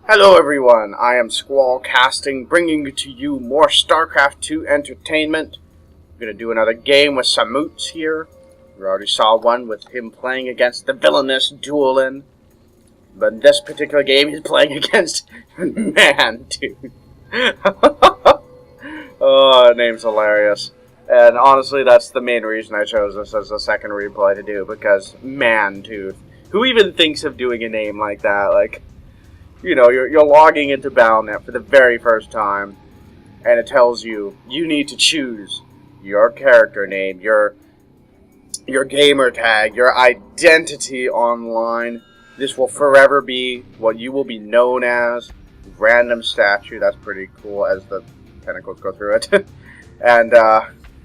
Hello everyone, I am Squallcasting, bringing to you more StarCraft 2 entertainment. I'm going to do another game with Samutz here. We already saw one with him playing against the villainous Duelin. But in this particular game, he's playing against Mantooth. Oh, that name's hilarious. And honestly, that's the main reason I chose this as a second replay to do, because Mantooth. Who even thinks of doing a name like that? Like, you know, you're logging into Battle.net for the very first time, and it tells you need to choose your character name, your gamer tag, your identity online. This will forever be what you will be known as. Random statue, that's pretty cool as the tentacles go through it. And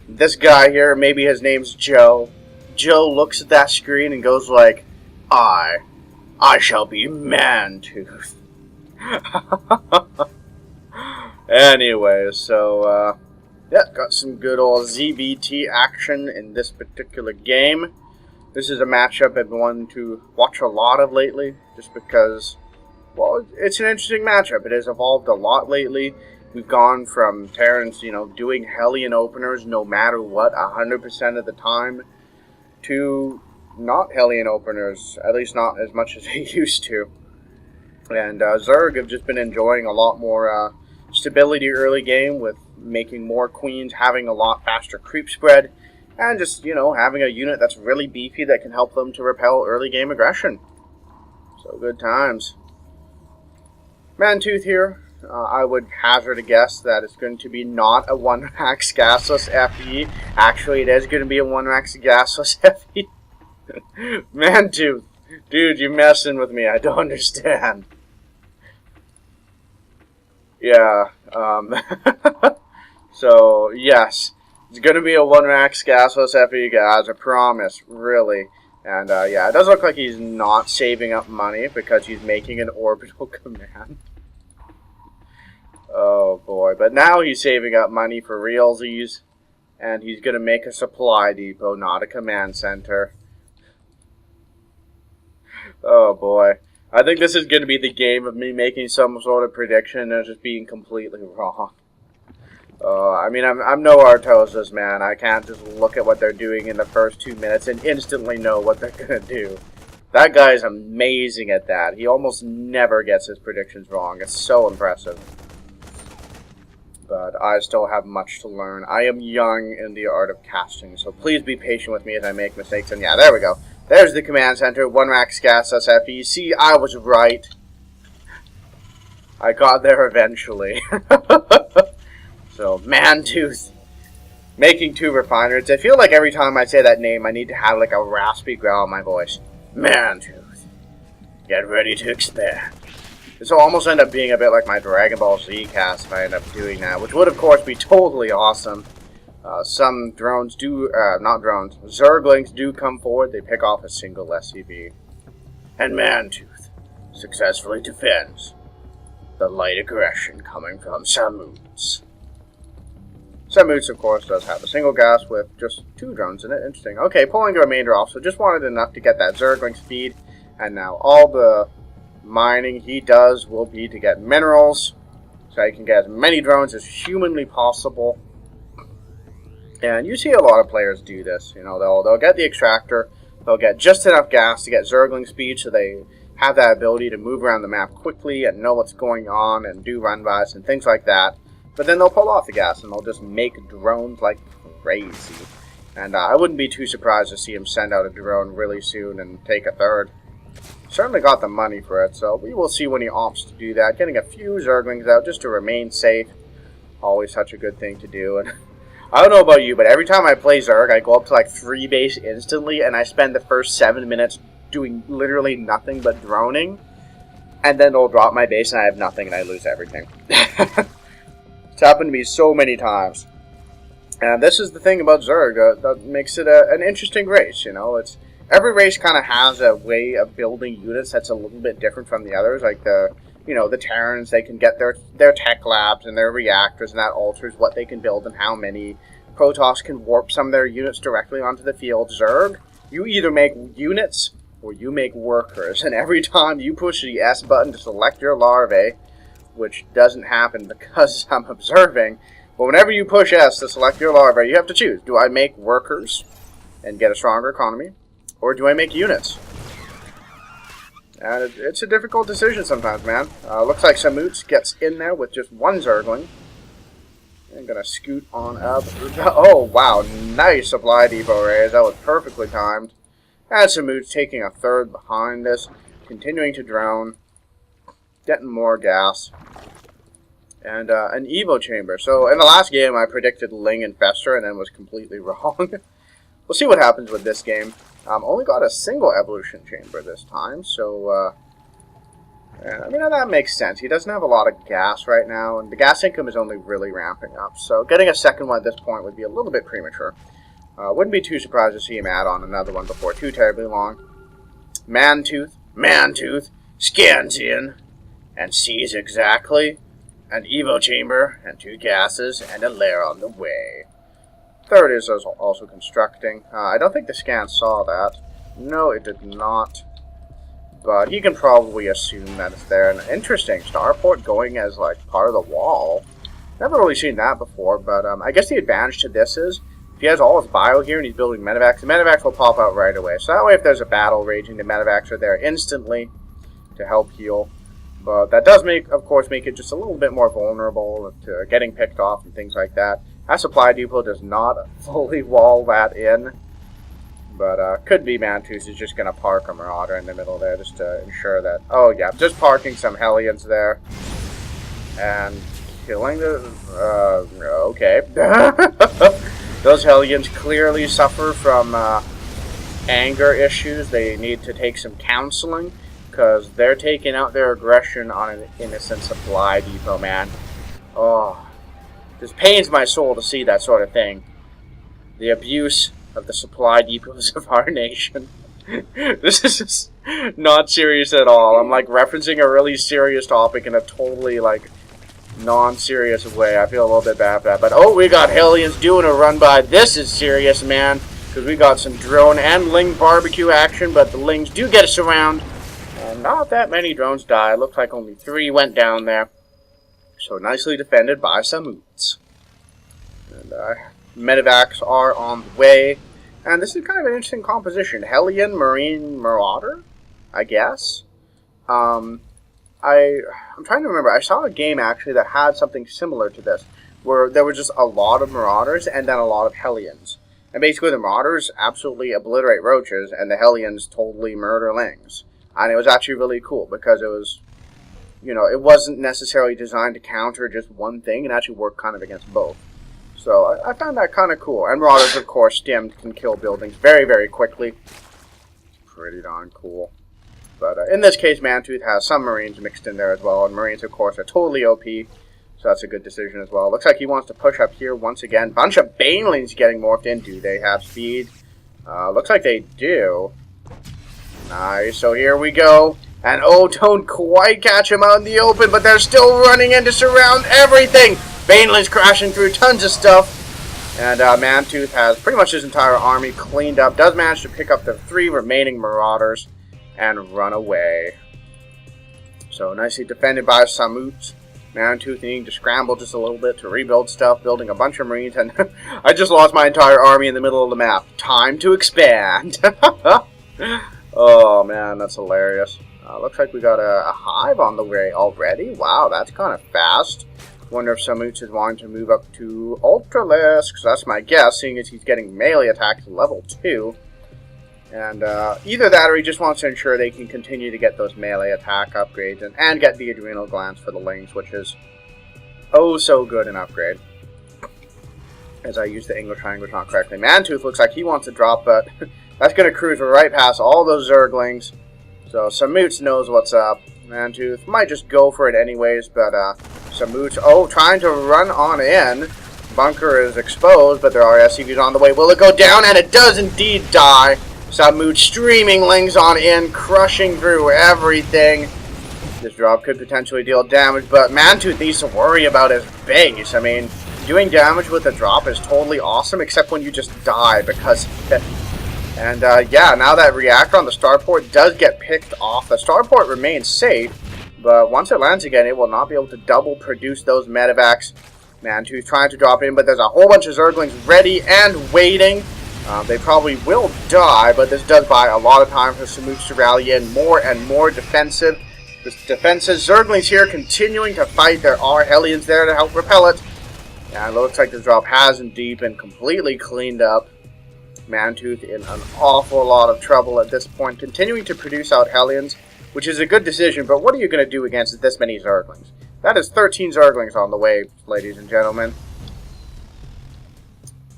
this guy here, maybe his name's Joe. Joe looks at that screen and goes like, I shall be Mantooth. Anyway, so, yeah, got some good old ZVT action in this particular game. This is a matchup I've been wanting to watch a lot of lately, just because, well, it's an interesting matchup. It has evolved a lot lately. We've gone from Terrans, you know, doing Hellion openers no matter what, 100% of the time, to not Hellion openers, at least not as much as they used to. And Zerg have just been enjoying a lot more stability early game, with making more queens, having a lot faster creep spread, and just, you know, having a unit that's really beefy that can help them to repel early game aggression. So good times. Mantooth here. I would hazard a guess that it's going to be not a 1-max gasless FE. Actually, it is going to be a 1-max gasless FE. Mantooth. Dude, you're messing with me. I don't understand. Yeah, so, yes. It's going to be a 1-max gasless FE, guys. I promise. Really. And, yeah, it does look like he's not saving up money because he's making an orbital command. Oh, boy. But now he's saving up money for realsies. And he's going to make a supply depot, not a command center. Oh, boy. I think this is going to be the game of me making some sort of prediction and just being completely wrong. I mean, I'm no Artosis, man. I can't just look at what they're doing in the first 2 minutes and instantly know what they're going to do. That guy is amazing at that. He almost never gets his predictions wrong. It's so impressive. But I still have much to learn. I am young in the art of casting, so please be patient with me as I make mistakes. And yeah, there we go. There's the command center, 1-max gas SFE. See, I was right. I got there eventually. So, Mantooth. Making 2 refiners. I feel like every time I say that name, I need to have like a raspy growl in my voice. Mantooth. Get ready to expand. This will almost end up being a bit like my Dragon Ball Z cast if I end up doing that, which would of course be totally awesome. Some drones do, not drones, Zerglings do come forward. They pick off a single SCV. And Mantooth successfully defends the light aggression coming from Samutz. Samutz, of course, does have a single gas with just 2 drones in it. Interesting. Okay, pulling the remainder off, so just wanted enough to get that Zergling speed. And now all the mining he does will be to get minerals, so he can get as many drones as humanly possible. And you see a lot of players do this. You know, they'll get the extractor, they'll get just enough gas to get Zergling speed, so they have that ability to move around the map quickly and know what's going on and do run-bys and things like that. But then they'll pull off the gas and they'll just make drones like crazy. And I wouldn't be too surprised to see him send out a drone really soon and take a 3rd. Certainly got the money for it, so we will see when he opts to do that. Getting a few Zerglings out just to remain safe. Always such a good thing to do. And I don't know about you, but every time I play Zerg, I go up to like 3 base instantly, and I spend the first 7 minutes doing literally nothing but droning. And then they'll drop my base and I have nothing and I lose everything. It's happened to me so many times. And this is the thing about Zerg that makes it an interesting race, you know. Every race kind of has a way of building units that's a little bit different from the others. Like the Terrans, they can get their tech labs and their reactors, and that alters what they can build and how many. Protoss can warp some of their units directly onto the field. Zerg, you either make units or you make workers, and every time you push the S button to select your larvae, which doesn't happen because I'm observing, but whenever you push S to select your larvae, you have to choose. Do I make workers and get a stronger economy, or do I make units? And it's a difficult decision sometimes, man. Looks like Samutz gets in there with just one Zergling. I'm gonna scoot on up. Oh, wow. Nice supply depot raise. That was perfectly timed. And Samutz taking a third behind this. Continuing to drone. Getting more gas. And an Evo chamber. So in the last game, I predicted Ling and Fester and then was completely wrong. We'll see what happens with this game. Only got a single evolution chamber this time. So, I mean, that makes sense. He doesn't have a lot of gas right now, and the gas income is only really ramping up. So getting a second one at this point would be a little bit premature. Wouldn't be too surprised to see him add on another one before too terribly long. Mantooth scans in and sees exactly an Evo chamber and 2 gases and a lair on the way. Third is also constructing. I don't think the scan saw that. No, it did not. But he can probably assume that it's there. And interesting, starport going as like part of the wall. Never really seen that before, but I guess the advantage to this is if he has all his bio here and he's building medevacs, the medevacs will pop out right away. So that way if there's a battle raging, the medevacs are there instantly to help heal. But that does of course make it just a little bit more vulnerable to getting picked off and things like that. That supply depot does not fully wall that in. But could be Mantooth is just going to park a Marauder in the middle there just to ensure that... Oh yeah, just parking some Hellions there. And killing the... okay. Those Hellions clearly suffer from anger issues. They need to take some counseling. Because they're taking out their aggression on an innocent supply depot, man. Oh, this pains my soul to see that sort of thing. The abuse of the supply depots of our nation. This is just not serious at all. I'm like referencing a really serious topic in a totally like non-serious way. I feel a little bit bad for that. But oh, we got Hellions doing a run by. This is serious, man. Because we got some drone and Ling barbecue action. But the Lings do get us around. And not that many drones die. Looks like only 3 went down there. So nicely defended by Samutz. And medevacs are on the way. And this is kind of an interesting composition. Hellion, Marine, Marauder, I guess. I'm trying to remember. I saw a game actually that had something similar to this. Where there were just a lot of Marauders and then a lot of Hellions. And basically the Marauders absolutely obliterate roaches and the Hellions totally murder Lings. And it was actually really cool because it was, you know, it wasn't necessarily designed to counter just one thing. It actually worked kind of against both. So I found that kind of cool. And Marauders, of course, stemmed can kill buildings very, very quickly. Pretty darn cool. But in this case, Mantooth has some Marines mixed in there as well. And Marines, of course, are totally OP. So that's a good decision as well. Looks like he wants to push up here once again. Bunch of Banelings getting morphed in. Do they have speed? Looks like they do. Nice, so here we go. And oh, don't quite catch him out in the open, but they're still running in to surround everything. Baneling's crashing through tons of stuff. And Mantooth has pretty much his entire army cleaned up. Does manage to pick up the 3 remaining Marauders and run away. So nicely defended by Samutz. Mantooth needing to scramble just a little bit to rebuild stuff, building a bunch of Marines. And I just lost my entire army in the middle of the map. Time to expand. Oh, man, that's hilarious. Looks like we got a hive on the way already. Wow, that's kind of fast. Wonder if Samutz is wanting to move up to Ultralisk. That's my guess, seeing as he's getting melee attacks level 2. And either that or he just wants to ensure they can continue to get those melee attack upgrades and get the adrenal glands for the Lings, which is oh so good an upgrade. As I use the English language not correctly. Mantooth looks like he wants to drop, but... That's going to cruise right past all those Zerglings. So Samutz knows what's up. Mantooth might just go for it anyways, but Samutz, oh, trying to run on in. Bunker is exposed, but there are SCVs on the way. Will it go down? And it does indeed die. Samutz streaming Lings on in, crushing through everything. This drop could potentially deal damage, but Mantooth needs to worry about his base. I mean, doing damage with a drop is totally awesome, except when you just die, because And yeah, now that reactor on the starport does get picked off. The starport remains safe, but once it lands again, it will not be able to double produce those medevacs. Mantooth trying to drop in, but there's a whole bunch of Zerglings ready and waiting. They probably will die, but this does buy a lot of time for Samutz to rally in more and more defensive. This defensive Zerglings here continuing to fight. There are Hellions there to help repel it. And it looks like this drop has indeed been completely cleaned up. Mantooth in an awful lot of trouble at this point, continuing to produce out Hellions, which is a good decision, but what are you going to do against this many Zerglings? That is 13 Zerglings on the way, ladies and gentlemen.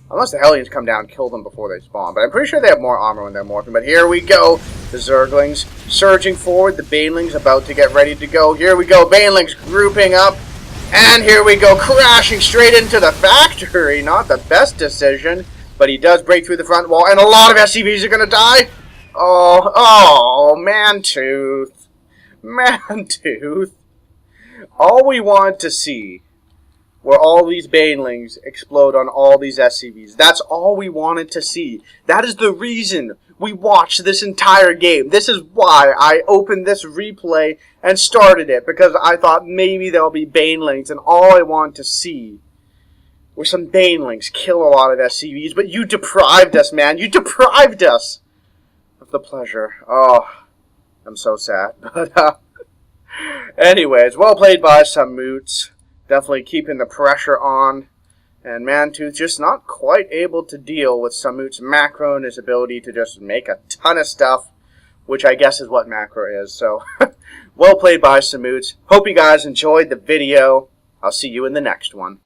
Unless the Hellions come down and kill them before they spawn, but I'm pretty sure they have more armor when they're morphing. But here we go, the Zerglings surging forward, the Banelings about to get ready to go. Here we go, Banelings grouping up, and here we go, crashing straight into the factory. Not the best decision. But he does break through the front wall, and a lot of SCVs are going to die. Oh, Mantooth. Mantooth. All we want to see were all these Banelings explode on all these SCVs. That's all we wanted to see. That is the reason we watched this entire game. This is why I opened this replay and started it, because I thought maybe there'll be Banelings, and all I want to see where some Banelings kill a lot of SCVs, but you deprived us, man. You deprived us of the pleasure. Oh, I'm so sad. But, anyways, well played by Samutz. Definitely keeping the pressure on. And Mantooth just not quite able to deal with Samutz's macro and his ability to just make a ton of stuff, which I guess is what macro is. So, well played by Samutz. Hope you guys enjoyed the video. I'll see you in the next one.